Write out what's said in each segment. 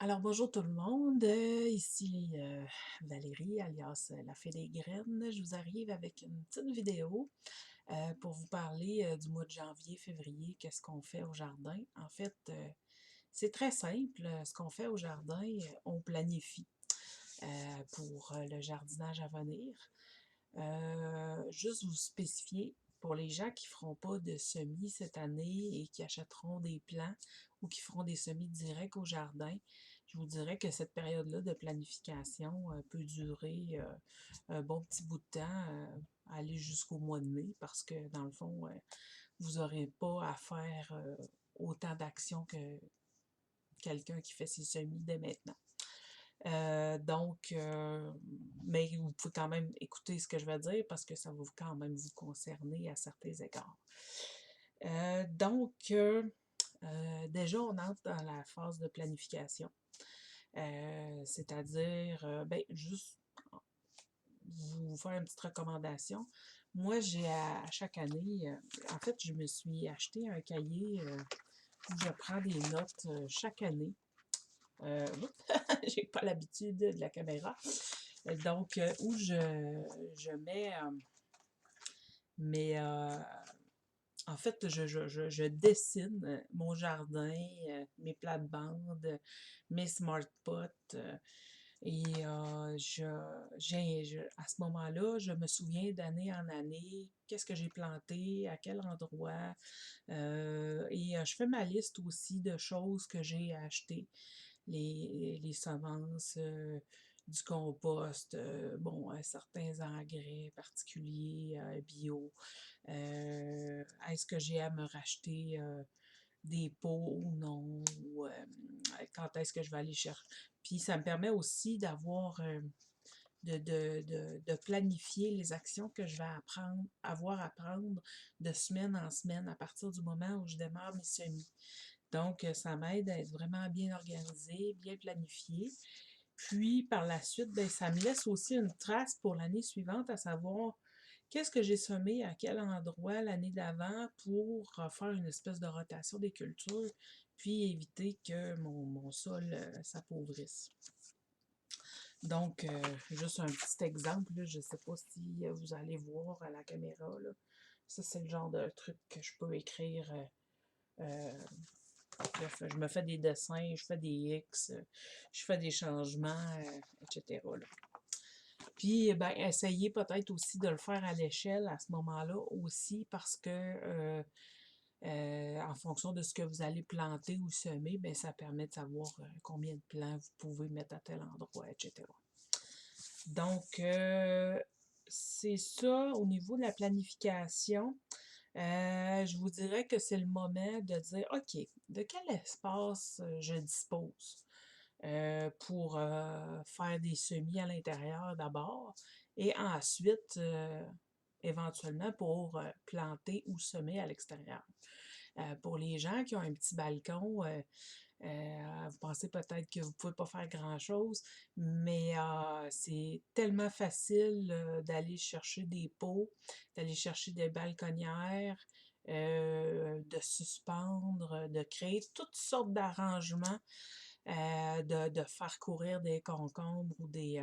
Alors bonjour tout le monde, ici Valérie alias la fée des graines. Je vous arrive avec une petite vidéo pour vous parler du mois de janvier, février, qu'est-ce qu'on fait au jardin. En fait, c'est très simple. Ce qu'on fait au jardin, on planifie pour le jardinage à venir. Juste vous spécifier, pour les gens qui ne feront pas de semis cette année et qui achèteront des plants ou qui feront des semis directs au jardin, je vous dirais que cette période-là de planification peut durer un bon petit bout de temps, aller jusqu'au mois de mai, parce que dans le fond, vous n'aurez pas à faire autant d'actions que quelqu'un qui fait ses semis dès maintenant. Mais vous pouvez quand même écouter ce que je vais dire parce que ça va quand même vous concerner à certains égards. Déjà, on entre dans la phase de planification, c'est-à-dire, juste vous faire une petite recommandation. Moi, j'ai à chaque année, en fait, je me suis acheté un cahier où je prends des notes chaque année. J'ai pas l'habitude de la caméra. Donc, où je mets mes. En fait, je dessine mon jardin, mes plates-bandes, mes smart pots. À ce moment-là, je me souviens d'année en année, qu'est-ce que j'ai planté, à quel endroit. Je fais ma liste aussi de choses que j'ai achetées, les semences, du compost, certains engrais particuliers, bio. Est-ce que j'ai à me racheter des pots ou non? Quand est-ce que je vais aller chercher? Puis ça me permet aussi d'avoir de planifier les actions que je vais avoir à prendre de semaine en semaine à partir du moment où je démarre mes semis. Donc, ça m'aide à être vraiment bien organisée, bien planifiée. Puis, par la suite, ben, ça me laisse aussi une trace pour l'année suivante, à savoir qu'est-ce que j'ai semé à quel endroit l'année d'avant pour faire une espèce de rotation des cultures, puis éviter que mon sol s'appauvrisse. Donc, juste un petit exemple, là, je ne sais pas si vous allez voir à la caméra, là. Ça, c'est le genre de truc que je peux écrire. Bref, je me fais des dessins, je fais des X, je fais des changements, etc. Là. Puis, ben, essayez peut-être aussi de le faire à l'échelle à ce moment-là aussi parce que en fonction de ce que vous allez planter ou semer, ben, ça permet de savoir combien de plants vous pouvez mettre à tel endroit, etc. Donc, c'est ça au niveau de la planification. Je vous dirais que c'est le moment de dire, OK, de quel espace je dispose pour faire des semis à l'intérieur d'abord et ensuite, éventuellement, pour planter ou semer à l'extérieur. Pour les gens qui ont un petit balcon, vous pensez peut-être que vous ne pouvez pas faire grand-chose, mais c'est tellement facile d'aller chercher des pots, d'aller chercher des balconnières, de suspendre, de créer toutes sortes d'arrangements, de faire courir des concombres ou des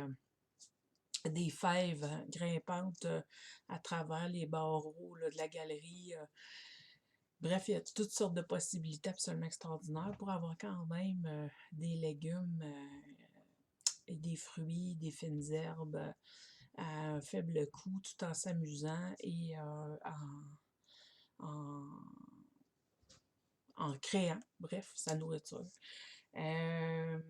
fèves grimpantes à travers les barreaux là, de la galerie. Bref, il y a toutes sortes de possibilités absolument extraordinaires pour avoir quand même des légumes et des fruits, des fines herbes à un faible coût, tout en s'amusant et en, en créant, bref, sa nourriture. Euh,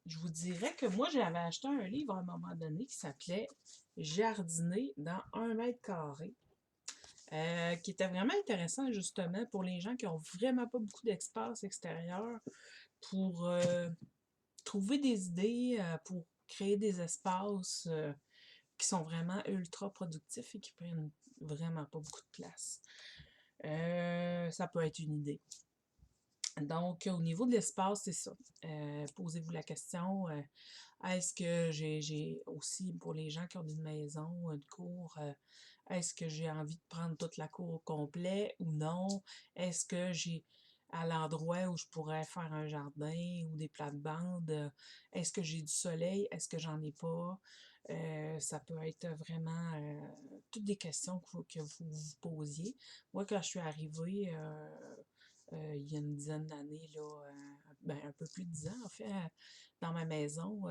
je vous dirais que moi, j'avais acheté un livre à un moment donné qui s'appelait Jardiner dans 1 mètre carré. Qui était vraiment intéressant justement pour les gens qui ont vraiment pas beaucoup d'espace extérieur pour trouver des idées, pour créer des espaces qui sont vraiment ultra productifs et qui prennent vraiment pas beaucoup de place. Ça peut être une idée. Donc, au niveau de l'espace, c'est ça. Posez-vous la question, est-ce que j'ai aussi, pour les gens qui ont une maison, une cour, est-ce que j'ai envie de prendre toute la cour au complet ou non? Est-ce que j'ai à l'endroit où je pourrais faire un jardin ou des plates-bandes. Est-ce que j'ai du soleil? Est-ce que j'en ai pas? Ça peut être vraiment toutes des questions que vous vous posiez. Moi, quand je suis arrivée il y a une dizaine d'années, là, ben, un peu plus de 10 ans, en fait, dans ma maison,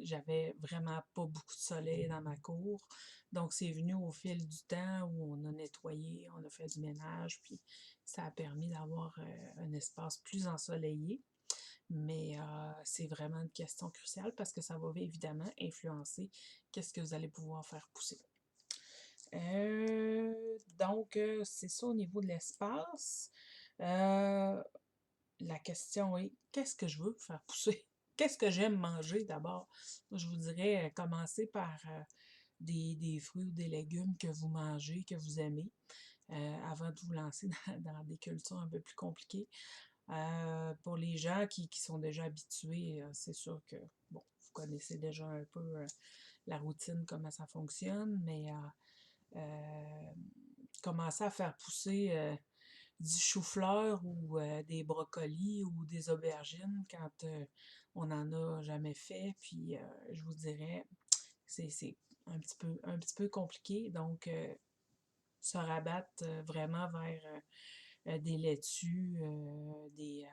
j'avais vraiment pas beaucoup de soleil dans ma cour. Donc, c'est venu au fil du temps où on a nettoyé, on a fait du ménage, puis ça a permis d'avoir un espace plus ensoleillé. Mais c'est vraiment une question cruciale parce que ça va évidemment influencer qu'est-ce que vous allez pouvoir faire pousser. Donc, c'est ça au niveau de l'espace. Euh, la question est, qu'est-ce que je veux faire pousser? Qu'est-ce que j'aime manger d'abord? Moi, je vous dirais, commencer par des fruits ou des légumes que vous mangez, que vous aimez, avant de vous lancer dans des cultures un peu plus compliquées. Pour les gens qui sont déjà habitués, c'est sûr que, bon, vous connaissez déjà un peu la routine, comment ça fonctionne, mais commencer à faire pousser du chou-fleur ou des brocolis ou des aubergines quand on n'en a jamais fait. Puis je vous dirais, c'est un petit peu compliqué. Donc, se rabattre vraiment vers des laitues, des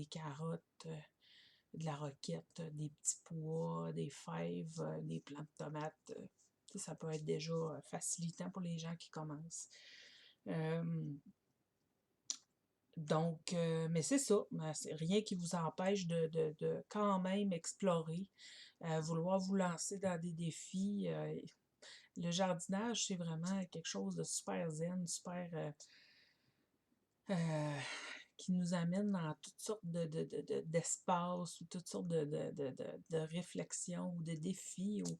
carottes, de la roquette, des petits pois, des fèves, des plants de tomates. Ça peut être déjà facilitant pour les gens qui commencent. Donc, mais c'est ça, c'est rien qui vous empêche de quand même explorer, vouloir vous lancer dans des défis. Le jardinage, c'est vraiment quelque chose de super zen, super euh, qui nous amène dans toutes sortes d'espaces ou toutes sortes de réflexions ou de défis où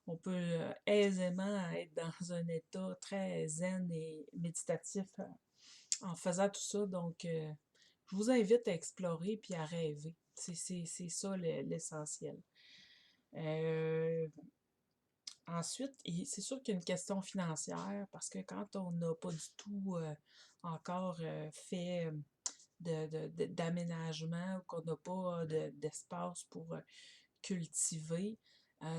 on peut aisément être dans un état très zen et méditatif en faisant tout ça. Donc, je vous invite à explorer puis à rêver. C'est ça l'essentiel. Euh, Ensuite, c'est sûr qu'il y a une question financière parce que quand on n'a pas du tout encore fait d'aménagement ou qu'on n'a pas d'espace pour cultiver,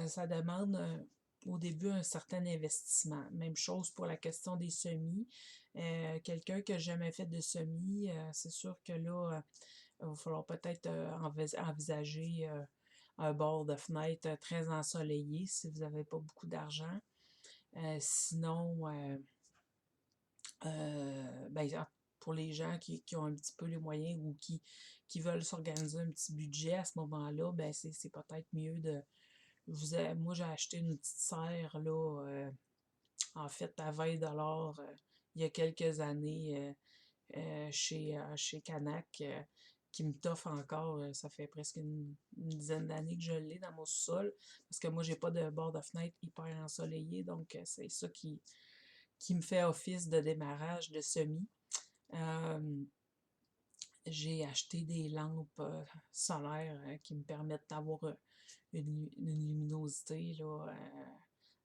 ça demande au début un certain investissement. Même chose pour la question des semis. Quelqu'un qui n'a jamais fait de semis, c'est sûr que là, il va falloir peut-être envisager un bord de fenêtre très ensoleillé si vous n'avez pas beaucoup d'argent. Sinon, ben, pour les gens qui ont un petit peu les moyens ou qui veulent s'organiser un petit budget à ce moment-là, ben c'est peut-être mieux de. Moi, j'ai acheté une petite serre là, en fait, à 20$ il y a quelques années chez Canac, qui me toffe encore. Ça fait presque une dizaine d'années que je l'ai dans mon sous-sol, parce que moi, j'ai pas de bord de fenêtre hyper ensoleillé, donc c'est ça qui me fait office de démarrage de semis. J'ai acheté des lampes solaires qui me permettent d'avoir une luminosité là,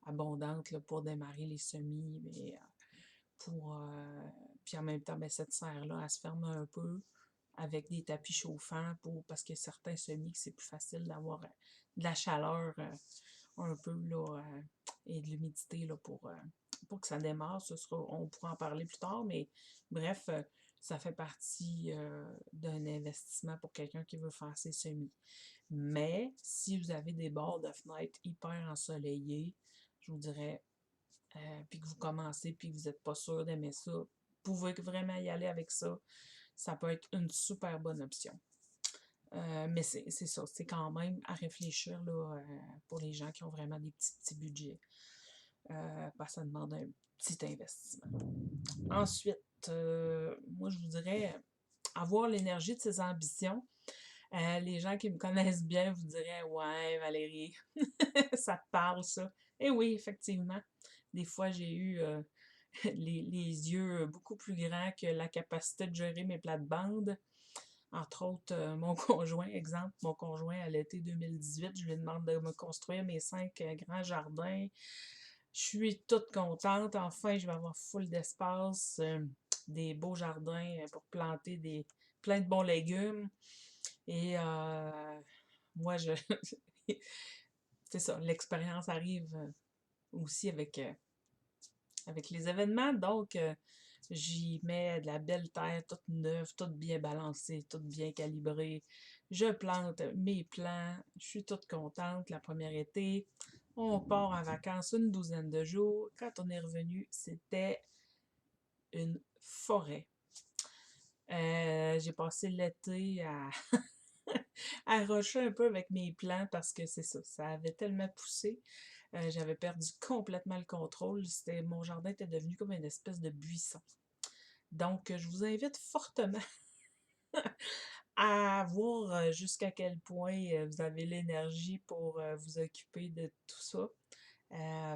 abondante là, pour démarrer les semis. Mais puis en même temps, ben, cette serre-là, elle se ferme un peu avec des tapis chauffants parce que certains semis, c'est plus facile d'avoir de la chaleur un peu là, et de l'humidité là, pour que ça démarre. On pourra en parler plus tard, mais bref, ça fait partie d'un investissement pour quelqu'un qui veut faire ses semis. Mais si vous avez des bords de fenêtre hyper ensoleillés, je vous dirais, puis que vous commencez, puis que vous n'êtes pas sûr d'aimer ça, vous pouvez vraiment y aller avec ça. Ça peut être une super bonne option. Mais c'est ça, c'est quand même à réfléchir là, pour les gens qui ont vraiment des petits budgets. Parce que ça demande un petit investissement. Ensuite, moi je vous dirais avoir l'énergie de ses ambitions. Les gens qui me connaissent bien vous diraient ouais, Valérie, ça te parle ça. Et oui, effectivement, des fois j'ai eu les yeux beaucoup plus grands que la capacité de gérer mes plates-bandes. Entre autres, mon conjoint, exemple, mon conjoint à l'été 2018, je lui demande de me construire mes 5 grands jardins. Je suis toute contente. Enfin, je vais avoir full d'espace, des beaux jardins pour planter plein de bons légumes. Et moi, c'est ça, l'expérience arrive aussi avec les événements. Donc, j'y mets de la belle terre, toute neuve, toute bien balancée, toute bien calibrée. Je plante mes plants. Je suis toute contente. La première été, on part en vacances une douzaine de jours. Quand on est revenu, c'était une forêt. J'ai passé l'été à, à rusher un peu avec mes plants parce que c'est ça, ça avait tellement poussé. J'avais perdu complètement le contrôle. Mon jardin était devenu comme une espèce de buisson. Donc, je vous invite fortement à voir jusqu'à quel point vous avez l'énergie pour vous occuper de tout ça.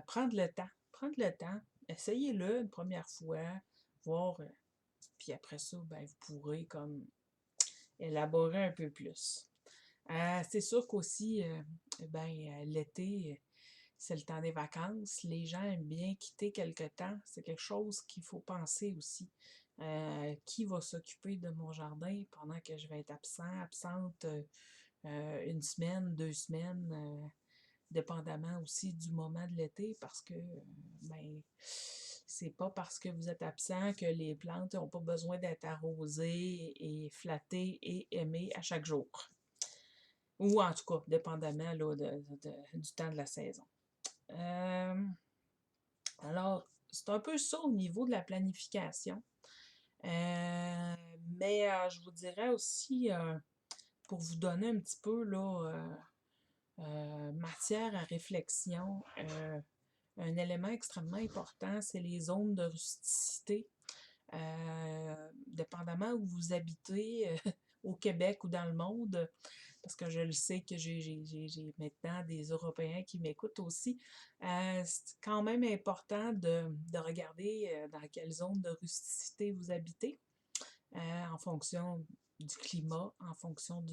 Prendre le temps, essayez-le une première fois, voir, puis après ça, ben, vous pourrez comme élaborer un peu plus. C'est sûr qu'aussi, ben, l'été, c'est le temps des vacances. Les gens aiment bien quitter quelque temps. C'est quelque chose qu'il faut penser aussi. Qui va s'occuper de mon jardin pendant que je vais être absente une semaine, 2 semaines, dépendamment aussi du moment de l'été, parce que ben, c'est pas parce que vous êtes absent que les plantes n'ont pas besoin d'être arrosées et flattées et aimées à chaque jour. Ou en tout cas, dépendamment là, du temps de la saison. Alors, c'est un peu ça au niveau de la planification. Mais je vous dirais aussi, pour vous donner un petit peu là, matière à réflexion, un élément extrêmement important, c'est les zones de rusticité. Dépendamment où vous habitez, au Québec ou dans le monde, parce que je le sais que j'ai maintenant des Européens qui m'écoutent aussi, c'est quand même important de regarder dans quelle zone de rusticité vous habitez, en fonction du climat, en fonction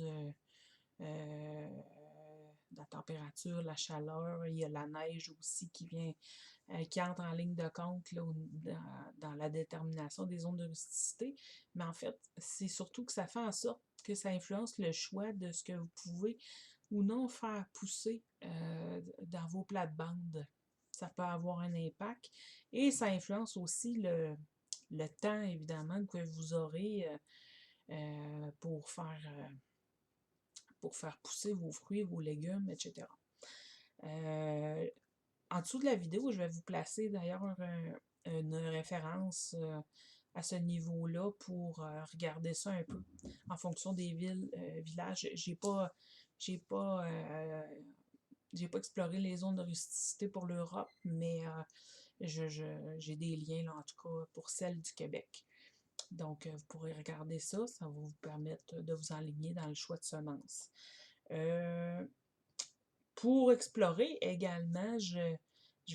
euh, de la température, la chaleur. Il y a la neige aussi qui entre en ligne de compte là, dans la détermination des zones de rusticité. Mais en fait, c'est surtout que ça fait en sorte que ça influence le choix de ce que vous pouvez ou non faire pousser dans vos plates-bandes. Ça peut avoir un impact et ça influence aussi le temps, évidemment, que vous aurez pour faire pousser vos fruits, vos légumes, etc. En dessous de la vidéo, je vais vous placer d'ailleurs une référence à ce niveau-là pour regarder ça un peu en fonction des villes, villages. J'ai pas, j'ai pas exploré les zones de rusticité pour l'Europe, mais j'ai des liens là, en tout cas pour celles du Québec. Donc, vous pourrez regarder ça, ça va vous permettre de vous enligner dans le choix de semences. Pour explorer également, je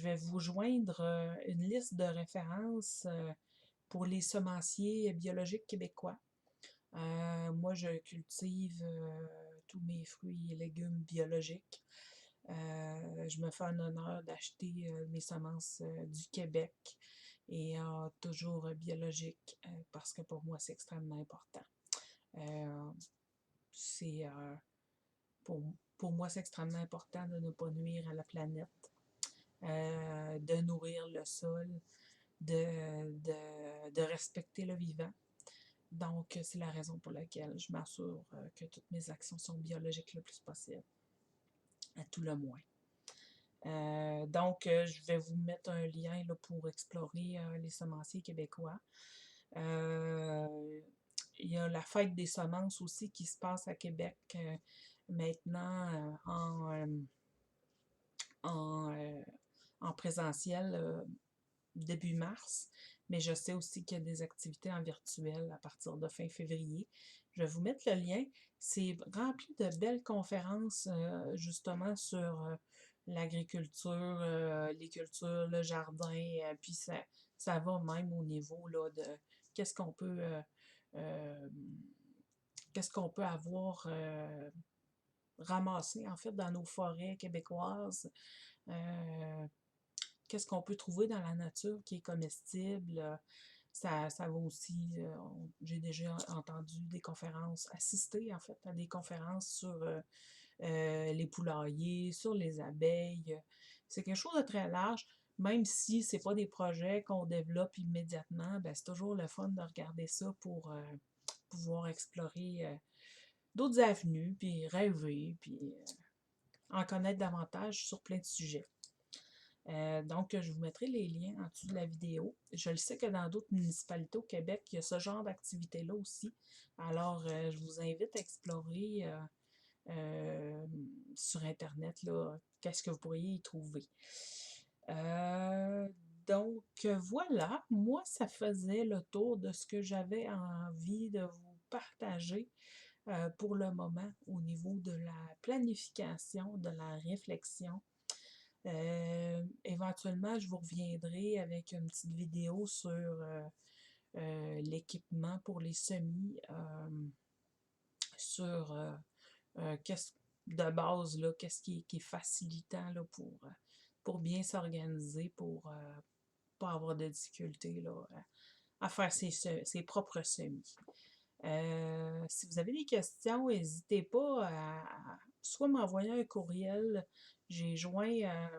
vais vous joindre une liste de références pour les semenciers biologiques québécois. Moi, je cultive tous mes fruits et légumes biologiques. Je me fais un honneur d'acheter mes semences du Québec et toujours biologiques parce que pour moi, c'est extrêmement important. C'est pour, pour moi, c'est extrêmement important de ne pas nuire à la planète, de nourrir le sol, de respecter le vivant. Donc, c'est la raison pour laquelle je m'assure que toutes mes actions sont biologiques le plus possible, à tout le moins. Donc, je vais vous mettre un lien là, pour explorer les semenciers québécois. Il y a la fête des semences aussi qui se passe à Québec maintenant en présentiel début mars. Mais je sais aussi qu'il y a des activités en virtuel à partir de fin février. Je vais vous mettre le lien. C'est rempli de belles conférences justement sur l'agriculture, les cultures, le jardin, puis ça va même au niveau là, de qu'est-ce qu'on peut euh, qu'est-ce qu'on peut avoir ramassé en fait dans nos forêts québécoises. Qu'est-ce qu'on peut trouver dans la nature qui est comestible. Ça va aussi, j'ai déjà entendu des conférences, assisté en fait à des conférences sur les poulaillers, sur les abeilles. C'est quelque chose de très large. Même si c'est pas des projets qu'on développe immédiatement, ben, c'est toujours le fun de regarder ça pour pouvoir explorer d'autres avenues, puis rêver, puis en connaître davantage sur plein de sujets. Donc, je vous mettrai les liens en dessous de la vidéo. Je le sais que dans d'autres municipalités au Québec, il y a ce genre d'activité-là aussi. Alors, je vous invite à explorer euh, sur Internet, là, qu'est-ce que vous pourriez y trouver. Donc, voilà, moi, ça faisait le tour de ce que j'avais envie de vous partager pour le moment au niveau de la planification, de la réflexion. Éventuellement, je vous reviendrai avec une petite vidéo sur l'équipement pour les semis, sur qu'est-ce de base, là, qu'est-ce qui est facilitant là, pour bien s'organiser, pour pas avoir de difficultés là, à faire ses propres semis. Si vous avez des questions, n'hésitez pas à soit m'envoyer un courriel. J'ai joint,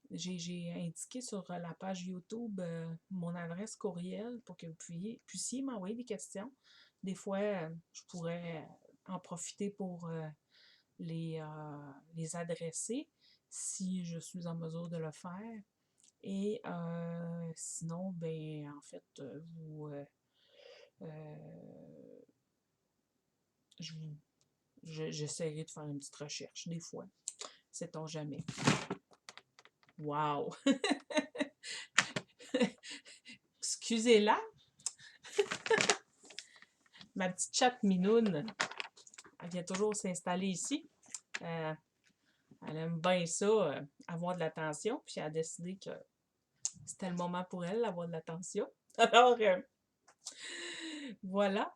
j'ai indiqué sur la page YouTube mon adresse courriel pour que vous puissiez m'envoyer des questions. Des fois, je pourrais en profiter pour les adresser si je suis en mesure de le faire. Et sinon, ben, en fait, euh, je vous j'essaierai de faire une petite recherche, des fois. Sait-on jamais. Wow! Excusez-la, ma petite chatte minoune, elle vient toujours s'installer ici. Euh, Elle aime bien ça, avoir de l'attention, puis elle a décidé que c'était le moment pour elle d'avoir de l'attention. Alors, voilà.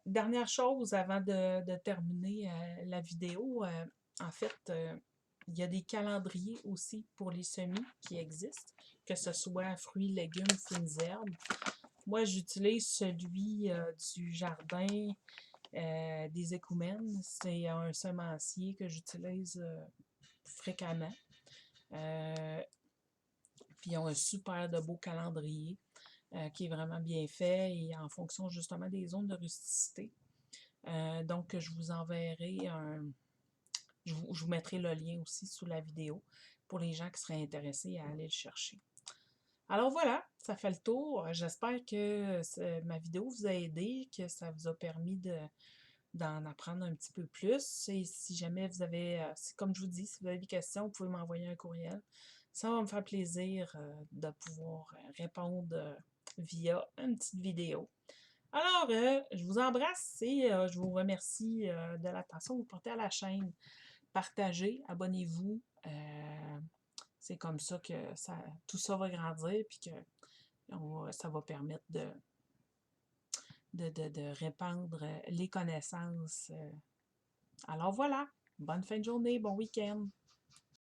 Dernière chose avant de terminer la vidéo, en fait, il y a des calendriers aussi pour les semis qui existent, que ce soit fruits, légumes, fines herbes. Moi, j'utilise celui du jardin des écoumènes. C'est un semencier que j'utilise fréquemment. Puis ils ont un super de beau calendrier qui est vraiment bien fait et en fonction justement des zones de rusticité. Donc, je vous enverrai je vous mettrai le lien aussi sous la vidéo pour les gens qui seraient intéressés à aller le chercher. Alors voilà, ça fait le tour. J'espère que ma vidéo vous a aidé, que ça vous a permis d'en apprendre un petit peu plus. Et si jamais vous avez, comme je vous dis, si vous avez des questions, vous pouvez m'envoyer un courriel. Ça va me faire plaisir de pouvoir répondre via une petite vidéo. Alors, je vous embrasse et je vous remercie de l'attention que vous portez à la chaîne. Partagez, abonnez-vous. C'est comme ça que tout ça va grandir puis que ça va permettre de répandre les connaissances. Alors voilà, bonne fin de journée, bon week-end.